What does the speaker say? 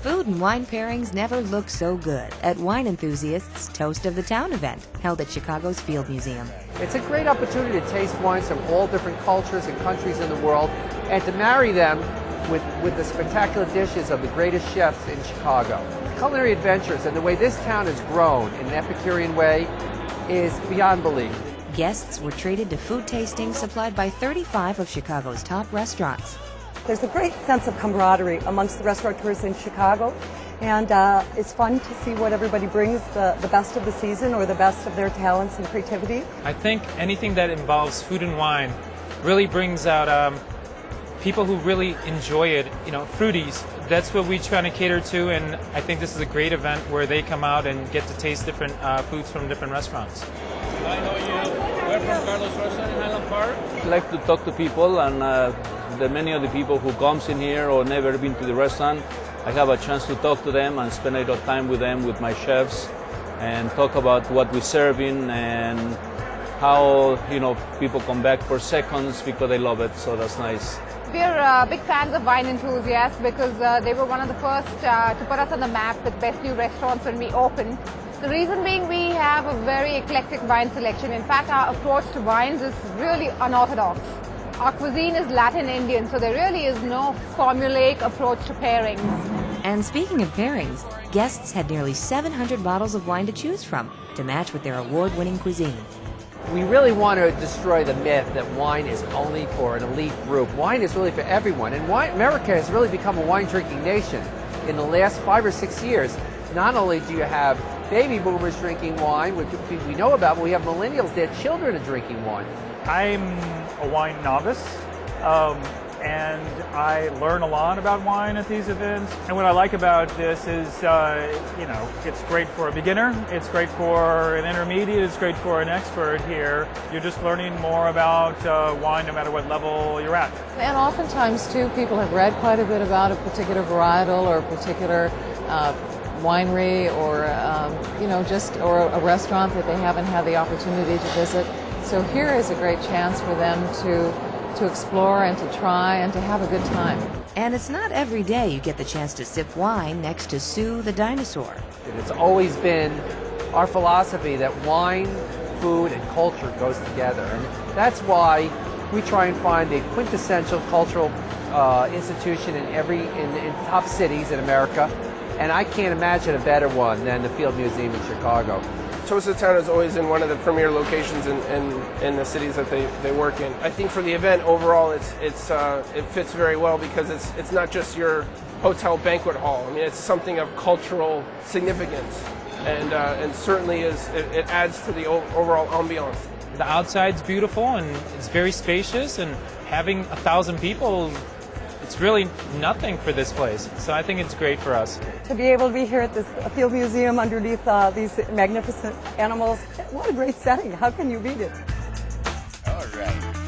Food and wine pairings never look so good at Wine Enthusiast's Toast of the Town event, held at Chicago's Field Museum. It's a great opportunity to taste wines from all different cultures and countries in the world, and to marry them with the spectacular dishes of the greatest chefs in Chicago. Culinary adventures and the way this town has grown in an Epicurean way is beyond belief. Guests were treated to food tastings supplied by 35 of Chicago's top restaurants. There's a great sense of camaraderie amongst the restaurateurs in Chicago, and it's fun to see what everybody brings, the best of the season or the best of their talents and creativity. I think anything that involves food and wine really brings out people who really enjoy it, foodies. That's what we try to cater to, and I think this is a great event where they come out and get to taste different foods from different restaurants. I know you. We're from Carlos Rossan in Highland Park. I like to talk to people, and many of the people who comes in here or never been to the restaurant, I have a chance to talk to them and spend a little time with them, with my chefs, and talk about what we're serving and how people come back for seconds because they love it. So that's nice. We're big fans of Wine Enthusiast because they were one of the first to put us on the map with best new restaurants when we opened. The reason being we have a very eclectic wine selection. In fact, our approach to wines is really unorthodox. Our cuisine is Latin Indian, so there really is no formulaic approach to pairings. And speaking of pairings, guests had nearly 700 bottles of wine to choose from to match with their award-winning cuisine. We really want to destroy the myth that wine is only for an elite group. Wine is really for everyone, and America has really become a wine-drinking nation. In the last 5 or 6 years, not only do you have baby boomers drinking wine, which we know about, but we have millennials, their children are drinking wine. I'm a wine novice, and I learn a lot about wine at these events. And what I like about this is, it's great for a beginner, it's great for an intermediate, it's great for an expert here. You're just learning more about wine no matter what level you're at. And oftentimes, too, people have read quite a bit about a particular varietal or a particular winery or, or a restaurant that they haven't had the opportunity to visit. So here is a great chance for them to explore and to try and to have a good time. And it's not every day you get the chance to sip wine next to Sue the dinosaur. It's always been our philosophy that wine, food, and culture goes together. And that's why we try and find a quintessential cultural institution in top cities in America. And I can't imagine a better one than the Field Museum in Chicago. Toast of the Town is always in one of the premier locations in the cities that they work in. I think for the event overall, it fits very well because it's not just your hotel banquet hall. I mean, it's something of cultural significance, and certainly it adds to the overall ambiance. The outside's beautiful and it's very spacious, and having 1,000 people, it's really nothing for this place. So I think it's great for us. To be able to be here at this Field Museum underneath these magnificent animals, what a great setting. How can you beat it? All right.